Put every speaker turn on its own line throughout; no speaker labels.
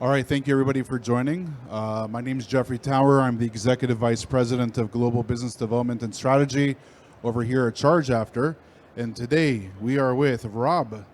All right, thank you everybody for joining. My name is Jeffrey Tower. I'm the Executive Vice President of Global Business Development and Strategy over here at ChargeAfter. And today we are with Rob.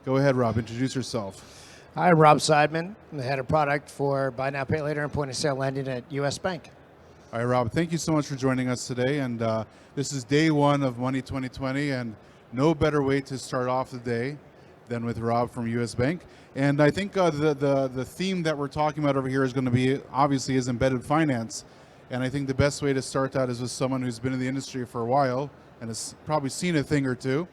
Go ahead, Rob, introduce yourself.
Hi, I'm Rob Seidman. I'm the head of product for Buy Now, Pay Later and point of sale lending at US Bank.
All right, Rob, thank you so much for joining us today. And this is day one of Money 2020, and no better way to start off the day than with Rob from US Bank. And I think the theme that we're talking about over here is going to be, obviously, is embedded finance. And I think the best way to start that is with someone who's been in the industry for a while and has probably seen a thing or two.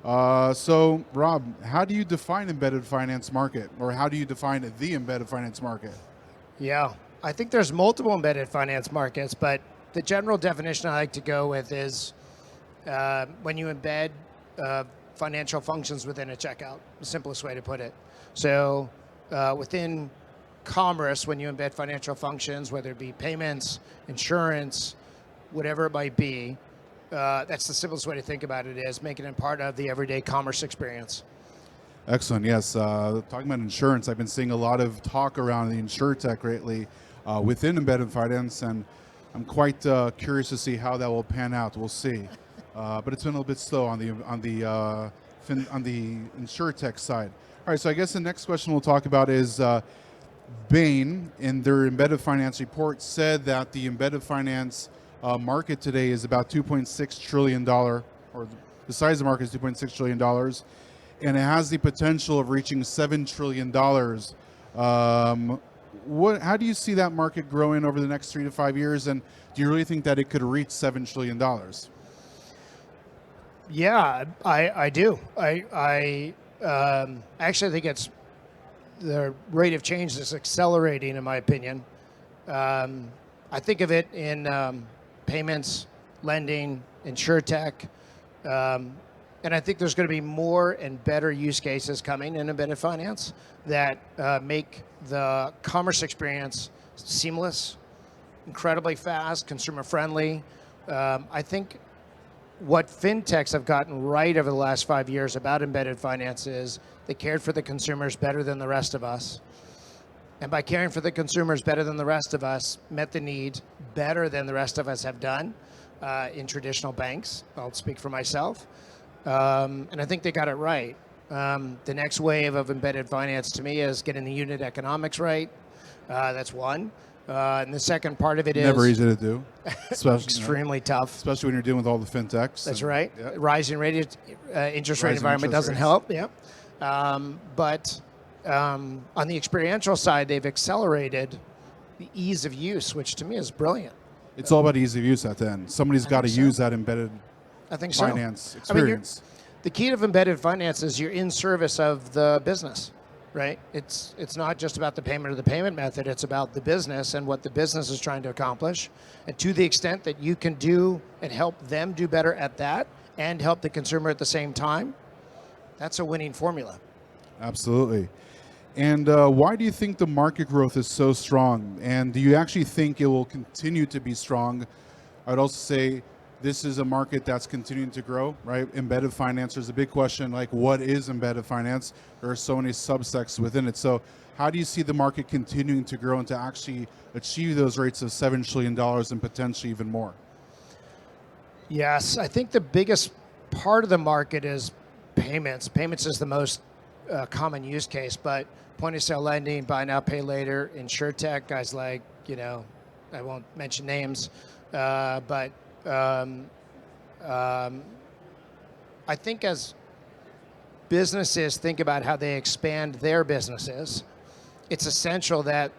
So, Rob, how do you define embedded finance market? Or how do you define the embedded finance market?
Yeah, I think there's multiple embedded finance markets, but the general definition I like to go with is when you embed financial functions within a checkout, the simplest way to put it. So within commerce, when you embed financial functions, whether it be payments, insurance, whatever it might be, that's the simplest way to think about it, is making it part of the everyday commerce experience.
Excellent, yes. Talking about insurance, I've been seeing a lot of talk around the insurtech lately within embedded finance, and I'm quite curious to see how that will pan out. We'll see. But it's been a little bit slow on the insurtech side. All right, so I guess the next question we'll talk about is Bain, in their embedded finance report, said that the embedded finance market today is about $2.6 trillion, or the size of the market is $2.6 trillion, and it has the potential of reaching $7 trillion. How do you see that market growing over the next 3 to 5 years, and do you really think that it could reach $7 trillion?
Yeah, I do. I actually think it's the rate of change is accelerating, in my opinion. I think of it in payments, lending, insurtech, and I think there's going to be more and better use cases coming in embedded finance that make the commerce experience seamless, incredibly fast, consumer friendly. I think what fintechs have gotten right over the last 5 years about embedded finance is they cared for the consumers better than the rest of us. And by caring for the consumers better than the rest of us, met the need better than the rest of us have done in traditional banks. I'll speak for myself. And I think they got it right. The next wave of embedded finance to me is getting the unit economics right. That's one. And the second part of it is
never easy to do, especially
extremely tough,
especially when you're dealing with all the fintechs.
That's right.
Yeah.
Rising rate, interest rate environment doesn't help. Yeah, but on the experiential side, they've accelerated the ease of use, which to me is brilliant.
It's all about ease of use at the end. Somebody's got to use that embedded finance experience.
The key to embedded finance is you're in service of the business. Right? It's not just about the payment or the payment method, it's about the business and what the business is trying to accomplish. And to the extent that you can do and help them do better at that and help the consumer at the same time, that's a winning formula.
Absolutely. And why do you think the market growth is so strong? And do you actually think it will continue to be strong? I'd also say this is a market that's continuing to grow, right? Embedded finance, there's a big question, like what is embedded finance? There are so many subsects within it. So how do you see the market continuing to grow and to actually achieve those rates of $7 trillion and potentially even more?
Yes, I think the biggest part of the market is payments. Payments is the most common use case, but point of sale lending, buy now, pay later, insurtech, guys like, I won't mention names, but I think as businesses think about how they expand their businesses, it's essential that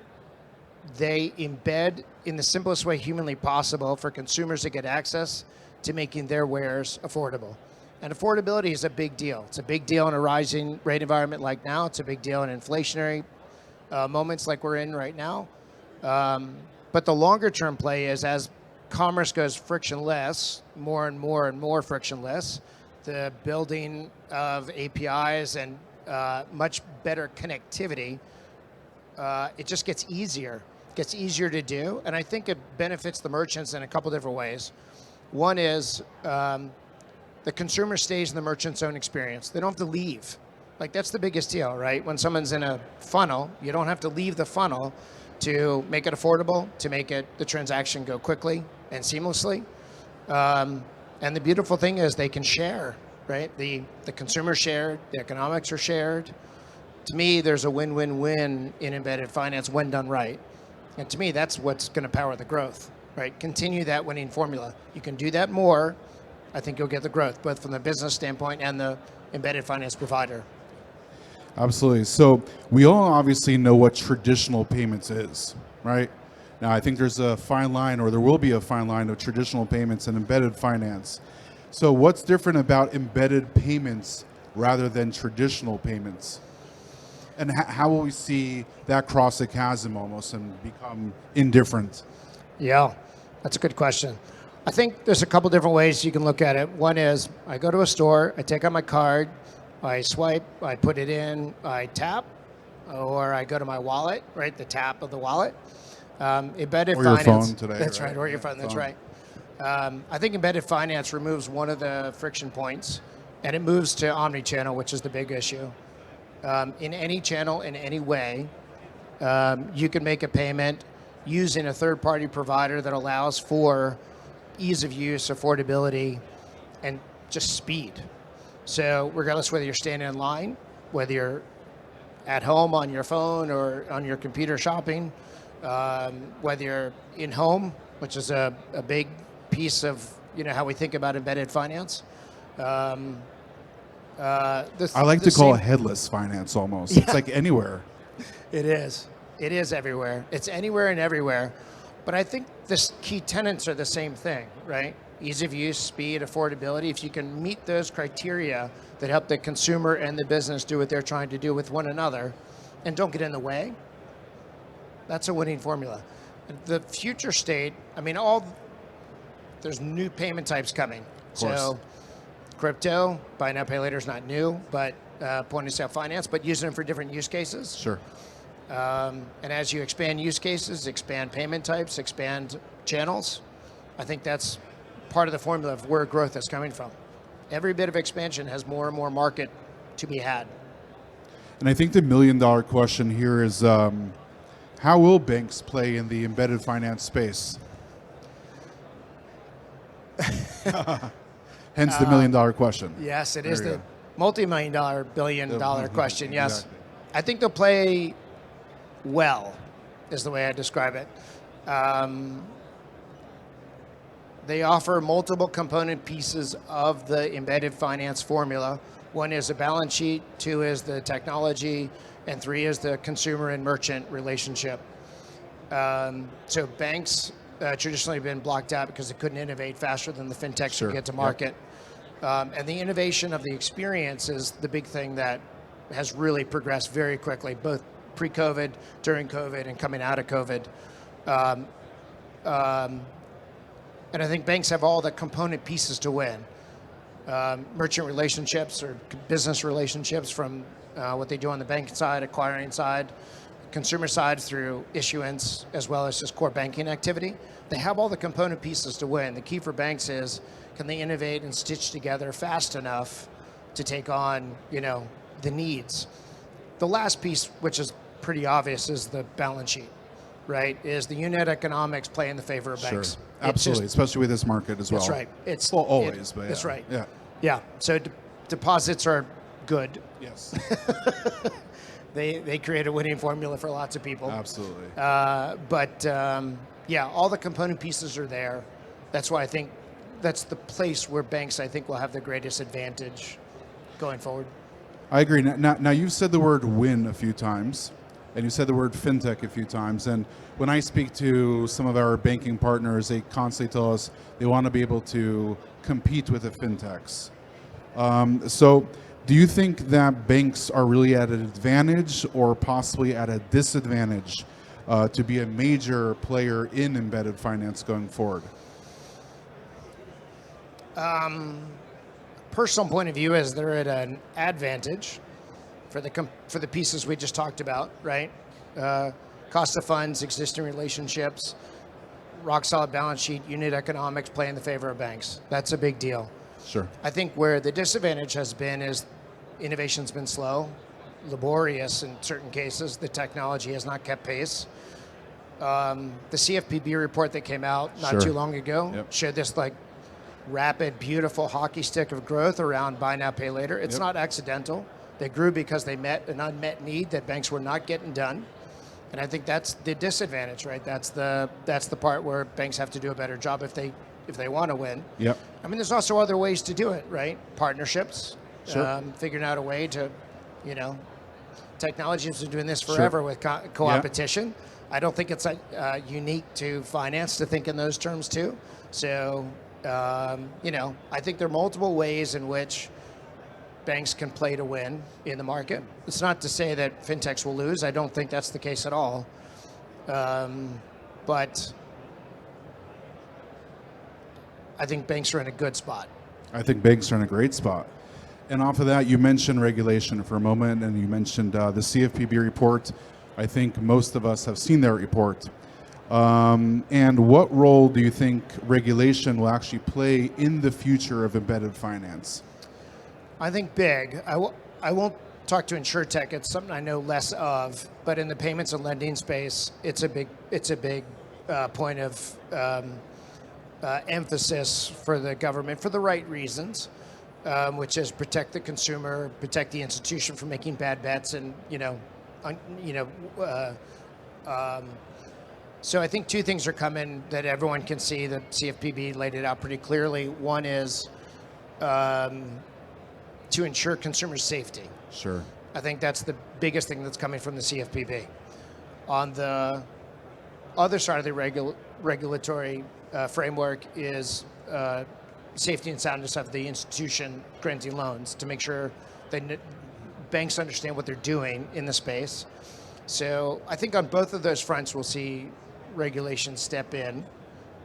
they embed in the simplest way humanly possible for consumers to get access to making their wares affordable. And affordability is a big deal. It's a big deal in a rising rate environment like now. It's a big deal in inflationary moments like we're in right now. But the longer term play is as commerce goes frictionless, more and more and more frictionless, the building of APIs and much better connectivity, it just gets easier. It gets easier to do, and I think it benefits the merchants in a couple different ways. One is the consumer stays in the merchant's own experience. They don't have to leave. Like that's the biggest deal, right? When someone's in a funnel, you don't have to leave the funnel to make it affordable, to make the transaction go quickly and seamlessly. And the beautiful thing is they can share, right? The consumer shared, the economics are shared. To me, there's a win-win-win in embedded finance when done right. And to me, that's what's going to power the growth, right? Continue that winning formula. You can do that more, I think you'll get the growth, both from the business standpoint and the embedded finance provider.
Absolutely. So we all obviously know what traditional payments is, right? Now, I think there's a fine line, or there will be a fine line of traditional payments and embedded finance. So what's different about embedded payments rather than traditional payments? And how will we see that cross a chasm almost and become indifferent?
Yeah, that's a good question. I think there's a couple different ways you can look at it. One is I go to a store, I take out my card, I swipe, I put it in, I tap, or I go to my wallet, right? The tap of the wallet. Embedded
or your
finance.
phone today.
That's right, or your phone. That's right. I think embedded finance removes one of the friction points, and it moves to omni-channel, which is the big issue. In any channel, in any way, you can make a payment using a third-party provider that allows for ease of use, affordability, and just speed. So regardless whether you're standing in line, whether you're at home on your phone or on your computer shopping, whether you're in home, which is a big piece of how we think about embedded finance.
I like to call it headless finance almost. Yeah. It's like anywhere.
It is. It is everywhere. It's anywhere and everywhere. But I think the key tenets are the same thing, right? Ease of use, speed, affordability. If you can meet those criteria that help the consumer and the business do what they're trying to do with one another and don't get in the way, that's a winning formula. The future state, there's new payment types coming. So crypto, buy now, pay later is not new, but point of sale finance, but using them for different use cases.
Sure.
And as you expand use cases, expand payment types, expand channels, I think that's part of the formula of where growth is coming from. Every bit of expansion has more and more market to be had.
And I think the million-dollar question here is, how will banks play in the embedded finance space? Hence the million-dollar question.
Yes, it is the multi-million-dollar, billion-dollar question. Yes. Exactly. I think they'll play well, is the way I describe it. They offer multiple component pieces of the embedded finance formula. One is a balance sheet, two is the technology, and three is the consumer and merchant relationship. So banks traditionally have been blocked out because they couldn't innovate faster than the fintechs could get to market. Yep. And the innovation of the experience is the big thing that has really progressed very quickly, both pre-COVID, during COVID, and coming out of COVID. And I think banks have all the component pieces to win. Merchant relationships or business relationships from what they do on the banking side, acquiring side, consumer side through issuance, as well as just core banking activity. They have all the component pieces to win. The key for banks is, can they innovate and stitch together fast enough to take on, the needs? The last piece, which is pretty obvious, is the balance sheet, right? Is the unit economics play in the favor of banks?
Sure. Absolutely, especially with this market as well.
That's right.
But
that's right.
Yeah.
Yeah. So deposits are good.
Yes.
They create a winning formula for lots of people.
Absolutely.
But all the component pieces are there. That's why I think that's the place where banks, I think, will have the greatest advantage going forward.
I agree. Now you've said the word win a few times, and you said the word fintech a few times. And when I speak to some of our banking partners, they constantly tell us they want to be able to compete with the fintechs. So do you think that banks are really at an advantage or possibly at a disadvantage to be a major player in embedded finance going forward?
Personal point of view is they're at an advantage for the pieces we just talked about, right? Cost of funds, existing relationships, rock solid balance sheet, unit economics play in the favor of banks. That's a big deal.
Sure.
I think where the disadvantage has been is innovation's been slow, laborious in certain cases. The technology has not kept pace. The CFPB report that came out not
Sure.
too long ago
Yep.
showed this like rapid, beautiful hockey stick of growth around buy now, pay later. It's
Yep.
not accidental. They grew because they met an unmet need that banks were not getting done. And I think that's the disadvantage, right? That's the part where banks have to do a better job if they want to win.
Yep.
I mean, there's also other ways to do it, right? Partnerships,
Sure.
figuring out a way to, technology has been doing this forever with co-opetition. I don't think it's unique to finance to think in those terms too. So, I think there are multiple ways in which banks can play to win in the market. It's not to say that fintechs will lose. I don't think that's the case at all. But I think banks are in a good spot.
I think banks are in a great spot. And off of that, you mentioned regulation for a moment, and you mentioned the CFPB report. I think most of us have seen that report. And what role do you think regulation will actually play in the future of embedded finance?
I think big. I won't talk to InsurTech. It's something I know less of. But in the payments and lending space, it's a big point of emphasis for the government for the right reasons, which is protect the consumer, protect the institution from making bad bets, and so I think two things are coming that everyone can see. The CFPB laid it out pretty clearly. One is to ensure consumer safety.
Sure.
I think that's the biggest thing that's coming from the CFPB. On the other side of the regulatory framework is safety and soundness of the institution granting loans to make sure that banks understand what they're doing in the space. So I think on both of those fronts we'll see regulation step in.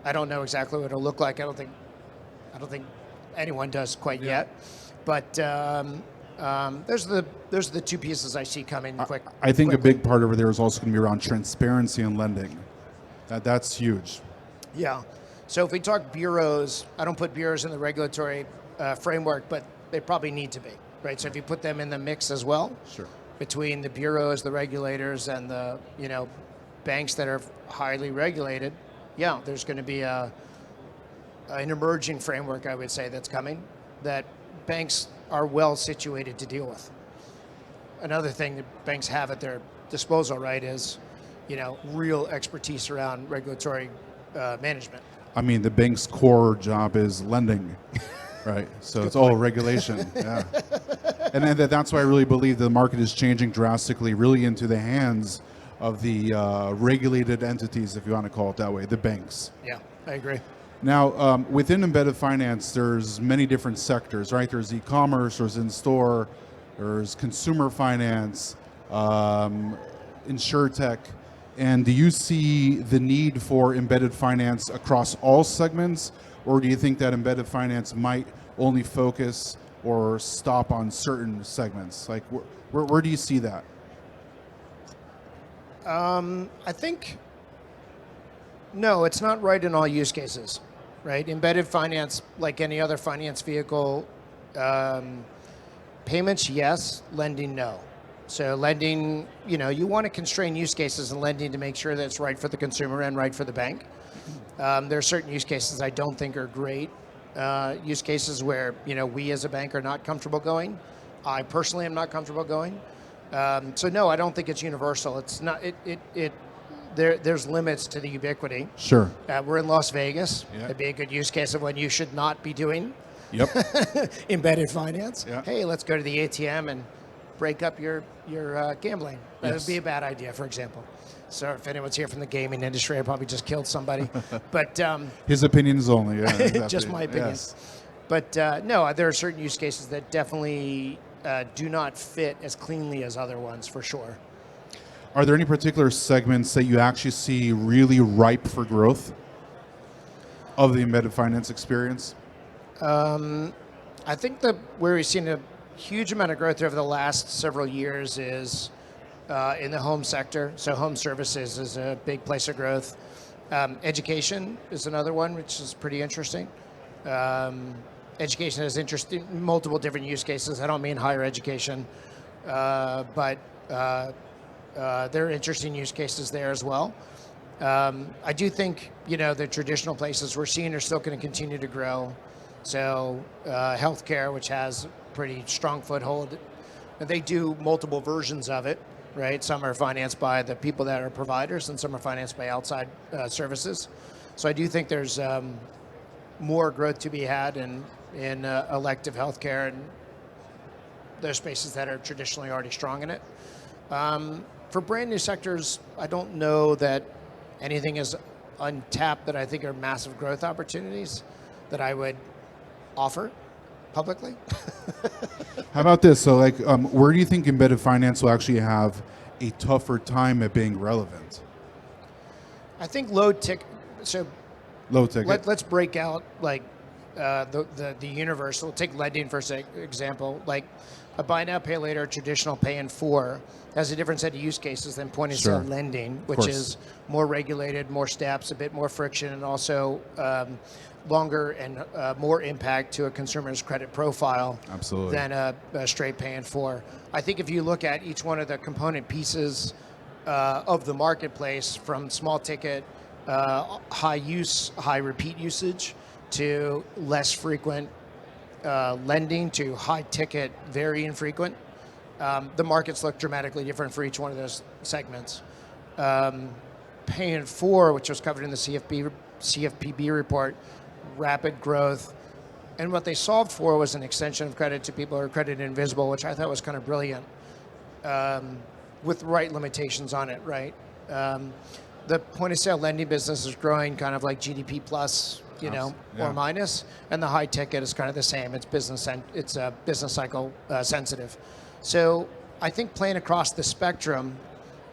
I don't know exactly what it'll look like. I don't think anyone does quite yet. But those are the two pieces I see coming quick.
I think
quickly.
a big part over there is also going to be around transparency and lending. That's huge.
Yeah. So if we talk bureaus, I don't put bureaus in the regulatory framework, but they probably need to be, right? So if you put them in the mix as well,
Sure.
between the bureaus, the regulators, and the banks that are highly regulated, there's going to be an emerging framework, I would say, that's coming that banks are well situated to deal with. Another thing that banks have at their disposal, right, is real expertise around regulatory management.
I mean, the bank's core job is lending, right? So it's all regulation. Yeah. And then that's why I really believe the market is changing drastically, really into the hands of the regulated entities, if you want to call it that way, the banks.
Yeah, I agree.
Now, within embedded finance, there's many different sectors, right? There's e-commerce, there's in-store, there's consumer finance, InsurTech. And do you see the need for embedded finance across all segments, or do you think that embedded finance might only focus or stop on certain segments? Like, where do you see that?
I think, no, it's not right in all use cases, right? Embedded finance, like any other finance vehicle, payments, yes, lending, no. So lending, you want to constrain use cases in lending to make sure that it's right for the consumer and right for the bank. There are certain use cases I don't think are great use cases where, we as a bank are not comfortable going. I personally am not comfortable going. So no, I don't think it's universal. It's not. There's limits to the ubiquity.
Sure.
We're in Las Vegas.
Yeah.
It'd be a good use case of when you should not be doing embedded finance.
Yeah.
Hey, let's go to the ATM and break up your gambling. That
Yes.
would be a bad idea, for example. So if anyone's here from the gaming industry, I probably just killed somebody. But
His opinions only. Yeah, exactly.
just my opinion.
Yes.
But no, there are certain use cases that definitely do not fit as cleanly as other ones, for sure.
Are there any particular segments that you actually see really ripe for growth of the embedded finance experience?
I think where we've seen a huge amount of growth over the last several years is in the home sector. So home services is a big place of growth. Education is another one, which is pretty interesting. education has interesting multiple different use cases. I don't mean higher education, but there are interesting use cases there as well. I do think, the traditional places we're seeing are still going to continue to grow. So healthcare, which has pretty strong foothold, and they do multiple versions of it, right? Some are financed by the people that are providers, and some are financed by outside services. So I do think there's more growth to be had in elective healthcare and those spaces that are traditionally already strong in it. For brand new sectors, I don't know that anything is untapped that I think are massive growth opportunities that I would offer publicly.
How about this? So, where do you think embedded finance will actually have a tougher time at being relevant?
I think low ticket. So
Low ticket.
let's break out the universe. We'll take lending for example. Like a buy now, pay later, traditional pay in four has a different set of use cases than point of sale lending, which is more regulated, more steps, a bit more friction, and also longer and more impact to a consumer's credit profile than a straight pay in four. I think if you look at each one of the component pieces of the marketplace, from small ticket, high use, high repeat usage, to less frequent lending, to high ticket, very infrequent, the markets look dramatically different for each one of those segments. Pay in four, which was covered in the CFPB report, rapid growth. And what they solved for was an extension of credit to people who are credit invisible, which I thought was kind of brilliant, with the right limitations on it, right? The point of sale lending business is growing kind of like GDP plus, or minus, and the high ticket is kind of the same. It's business cycle sensitive. So I think playing across the spectrum,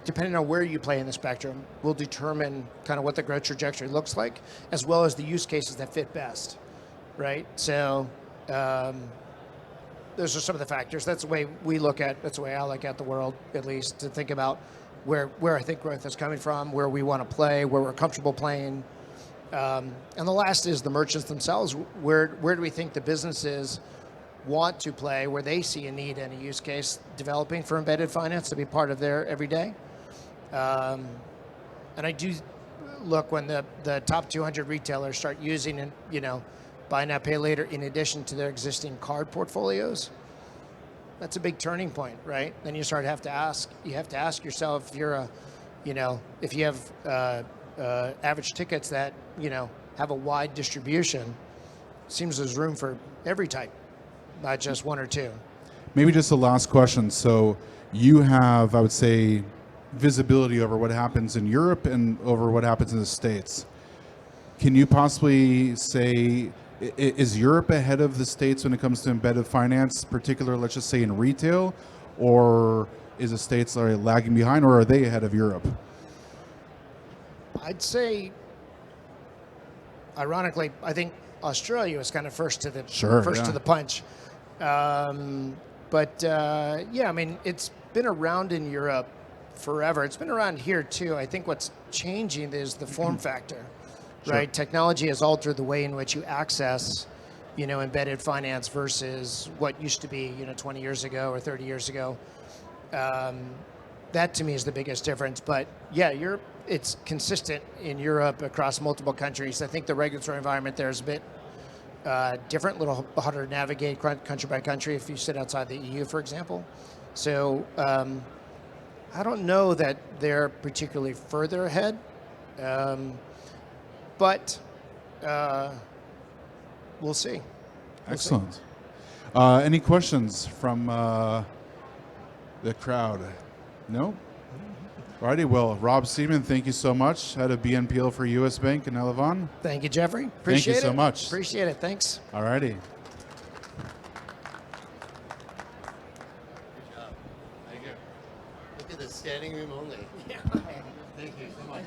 depending on where you play in the spectrum, will determine kind of what the growth trajectory looks like, as well as the use cases that fit best, right? So those are some of the factors. That's the way that's the way I look at the world, at least, to think about where I think growth is coming from, where we want to play, where we're comfortable playing. And the last is the merchants themselves. Where do we think the businesses want to play, where they see a need and a use case developing for embedded finance to be part of their everyday? And I do look when the top 200 retailers start using, buy now, pay later in addition to their existing card portfolios. That's a big turning point, right? Then you have to ask yourself, if you're if you have average tickets that, have a wide distribution, seems there's room for every type, not just one or two.
Maybe just a last question. So you have, I would say, visibility over what happens in Europe and over what happens in the States. Can you possibly say, is Europe ahead of the States when it comes to embedded finance, particularly, let's just say, in retail? Or is the States lagging behind, or are they ahead of Europe?
I'd say, ironically, I think Australia was kind of first to the punch. It's been around in Europe forever. It's been around here too. I think what's changing is the form factor, right? Technology has altered the way in which you access, embedded finance versus what used to be, 20 years ago or 30 years ago. That to me is the biggest difference. But yeah, it's consistent in Europe across multiple countries. I think the regulatory environment there is a bit different, a little harder to navigate country by country if you sit outside the EU, for example. So I don't know that they're particularly further ahead, but we'll see.
Excellent. Any questions from the crowd? No? Alrighty, well, Rob Seidman, thank you so much. Head of BNPL for US Bank in Elavan.
Thank you, Jeffrey. Appreciate it.
Thank you so much.
Appreciate it. Thanks.
Alrighty.
Good job. Thank you. Look at the standing room only.
Yeah.
Thank you so much.